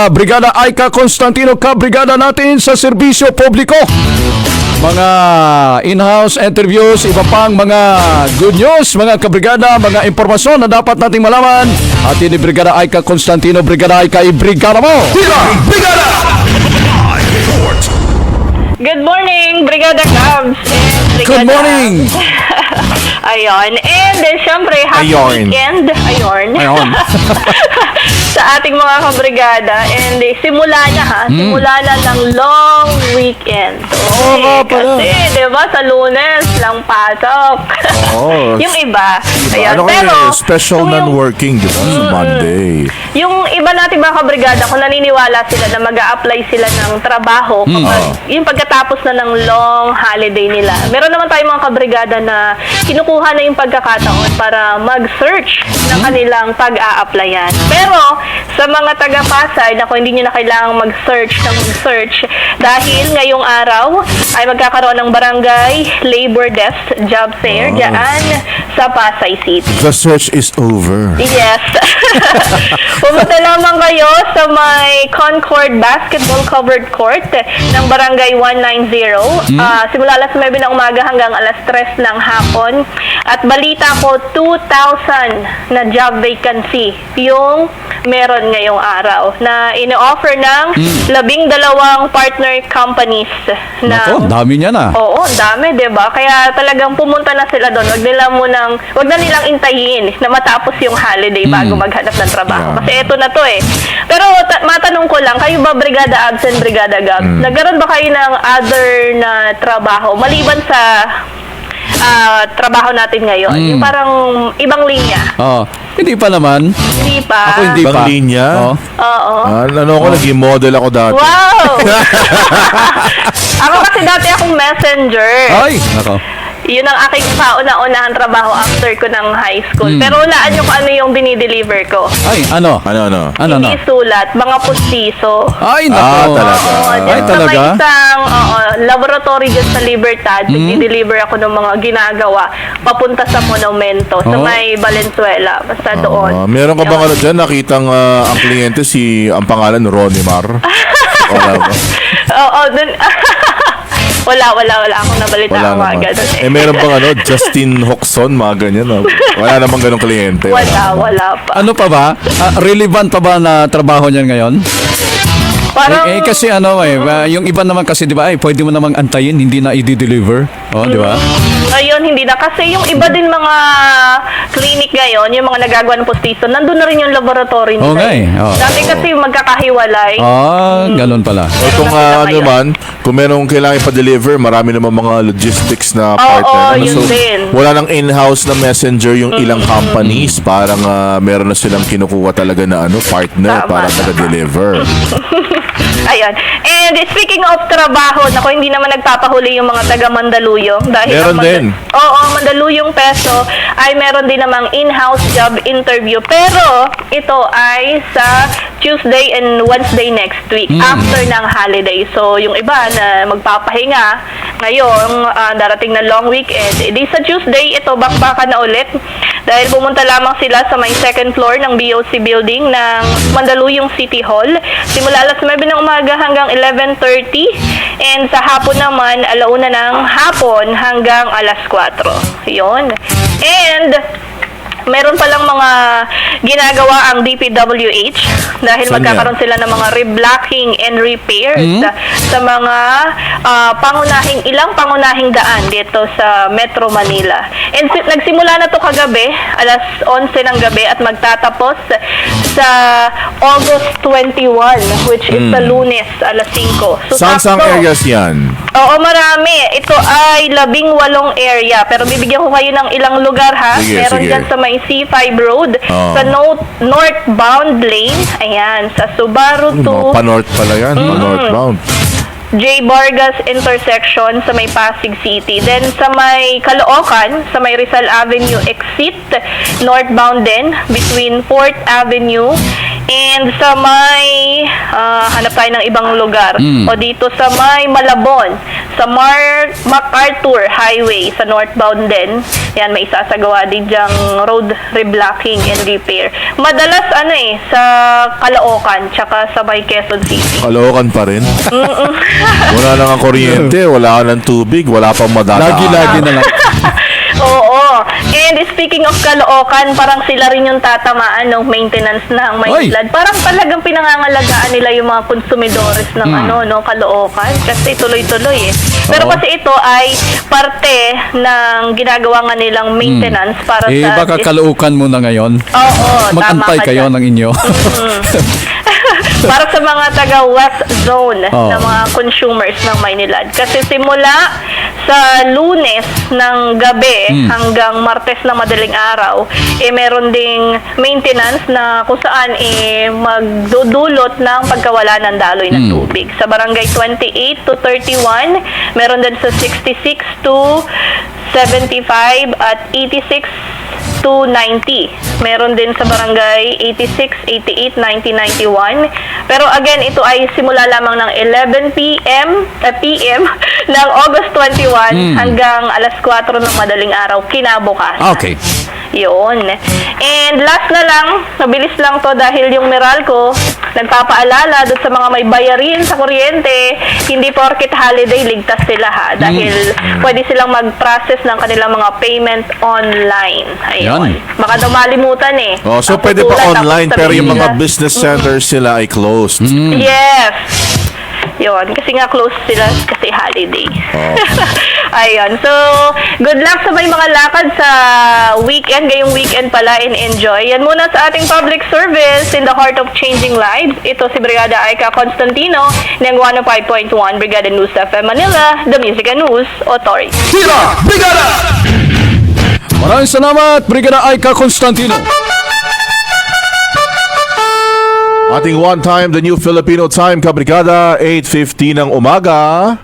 Brigada Aika Constantino, kabrigada natin sa serbisyo publiko. Mga in-house interviews, iba pang mga good news, mga kabrigada, mga impormasyon na dapat nating malaman. At ini Brigada Aika Constantino, Brigada Aika, i-brigada mo! Brigada! Good morning, Brigada Cubs. Good morning! Ayun. And syempre, happy Ayon. weekend. Ayun. Ayun. Sa ating mga kabrigada. And simula na ha. Simula na ng long weekend. Oo nga pala. Kasi, di ba, sa Lunes lang pasok. Oo. Yung iba. Ayan. Ano Pero, kayo, special kung yung- non-working, di ba? Sa Monday. Yung iba nating mga kabrigada, kung naniniwala sila na mag-a-apply sila ng trabaho, kapag, yung pagkatapos na ng long holiday nila, meron naman tayong mga kabrigada na kinukuha na yung pagkakataon para mag-search ng kanilang pag-a-applyan. Pero, sa mga taga-Pasay, na kung hindi nyo na kailangang mag-search dahil ngayong araw ay magkakaroon ng barangay labor desk job fair dyan sa Pasay City. The search is over. Yes. Pumunta lamang kayo sa may Concord Basketball Covered Court ng Barangay 190. Simula alas 9 ng umaga hanggang alas 3 ng hapon. At balita ko, 2,000 na job vacancy yung meron ngayong araw na ini-offer ng 12 partner companies. Nako, dami niya na. Oo, ang dami, 'di ba? Kaya talagang pumunta na sila doon. Wag na nilang intayin na matapos yung holiday bago maghanap ng trabaho. Yeah. Kasi eto na 'to eh. Pero matanong ko lang, kayo ba Brigada Abs and Brigada Gabs? Nagkaroon ba kayo ng other na trabaho maliban sa trabaho natin ngayon? Yung parang ibang linya. Oh, hindi pa naman. Hindi pa. Ako hindi Ibang pa. linya? Oh. Oo. Ano ako, naging model ako dati. Wow! Ako kasi dati akong messenger. Ay, nako. Yun ang aking kauna-unahang trabaho after ko ng high school. Pero hulaan nyo kung ano yung dinideliver ko. Ay, ano? Ano? Ano? Hindi sulat, mga pustiso. Ay, nako. talaga. Oo, Ay, dyan sa talaga? may isang laboratory dyan sa Libertad, nagdi-deliver ako ng mga ginagawa papunta sa monumento, sa Oh. may Valenzuela, basta doon. Meron ka bang Yun. ano dyan, nakitang ang kliyente ang pangalan Ronnie Mar? Wala ba? Oo, dun. Wala akong nabalita Wala ang mga naman. ganun. Meron bang Justin Hoxon, mga ganyan? Wala namang ganong kliyente. Wala pa. Ano pa ba? Relevant pa ba na trabaho niyan ngayon? Parang, Kasi yung iba naman kasi 'di ba, pwede mo namang antayin, hindi na i-deliver. Oh, 'di ba? ngayon, hindi na. Kasi yung iba din mga clinic ngayon, yung mga nagagawa ng postiso, nandun na rin yung laboratory nila. Oo nga eh. Oo. Dati kasi magkakahiwalay. Ganun pala. O kung na sila ngayon. naman, kung merong kailangan ipa-deliver, marami naman mga logistics na partner. yun din. Wala nang in-house na messenger yung ilang companies. Parang meron na silang kinukuha talaga na partner Tama, para taga-deliver. Ayun. And speaking of trabaho, naku, hindi naman nagpapahuli yung mga taga Mandaluyong. Dahil Meron ang din. Oo, Mandaluyong Peso ay meron din namang in-house job interview. Pero ito ay sa Tuesday and Wednesday next week after ng holiday. So yung iba na magpapahinga ngayong darating na long weekend, edi sa Tuesday ito bakbakan na ulit dahil pumunta lamang sila sa may second floor ng BOC building ng Mandaluyong City Hall. Simula alas 9 ng umaga hanggang 11:30 and sa hapon naman alauna ng hapon hanggang alas 4. Yun. And meron palang mga ginagawa ang DPWH dahil Saan magkakaroon sila ng mga reblocking and repairs sa mga ilang pangunahing daan dito sa Metro Manila. And nagsimula na to kagabi, alas 11 ng gabi at magtatapos sa August 21, which is sa Lunes, alas 5. So, Saan sakto. areas yan? Oo, marami. Ito ay 18 area. Pero bibigyan ko kayo ng ilang lugar, ha? Sige, Meron sige. dyan sa may C5 Road, Oo. sa northbound lane, ayan, sa Subaru 2, Mga pa-north pala yan. Pa-northbound. J. Vargas intersection sa may Pasig City. Then sa may Caloocan, sa may Rizal Avenue exit, northbound din, between 4th Avenue and sa may hanap tayo ng ibang lugar. O dito sa may Malabon, sa MacArthur Highway, sa northbound din. Yan, may isasagawa din dyang road reblocking and repair. Madalas sa Caloocan, tsaka sa may Quezon City. Caloocan pa rin. Wala na nga kuryente, wala ka ng tubig, wala pang madadaan. Lagi-lagi na lang. Oo. And speaking of Caloocan, parang sila rin yung tatamaan ng maintenance ng Maynilad. Parang talagang pinangangalagaan nila yung mga konsumidores ng Caloocan kasi tuloy-tuloy eh. Pero Oo. kasi ito ay parte ng ginagawa nga nilang maintenance para sa... Baka Caloocan mo na ngayon. Oo, Mag-antay tama ka kayo dyan. ng inyo. Para sa mga taga-West Zone Oh. na mga consumers ng Maynilad. Kasi simula sa Lunes ng gabi hanggang Martes ng madaling araw, meron ding maintenance na kung saan magdudulot ng pagkawala ng daloy ng tubig. Sa barangay 28 to 31, meron din sa 66 to 75 at 86 to 90. Meron din sa barangay 86, 88, 90, 91. Pero again, ito ay simula lamang ng 11 PM ng August 21 hanggang alas 4 ng madaling araw kinabukasan. Okay. Yun. And last na lang, mabilis lang to dahil yung Meralco nagpapaalala doon sa mga may bayarin sa kuryente, hindi porket holiday ligtas sila ha. Dahil pwede silang mag-process ng kanilang mga payment online. Ayun. Yan. Baka daw malimutan eh. Oh, so Ang pwede pa putulan, online tapos pero yung sabihin mga nila, business centers sila ay closed. Yes. Yun. Kasi nga close sila kasi holiday. Oh. Ayun. So, good luck sa may mga lakad sa weekend. Ngayong weekend pala and enjoy. Yan muna sa ating public service in the heart of changing lives. Ito si Brigada Aika Constantino ng 105.1 Brigada News FM Manila, the Music and News Authority. Tira! Brigada! Maraming salamat, Brigada Aika Constantino. Ating one time, the new Filipino time, Kabrigada, 8:50 ng umaga.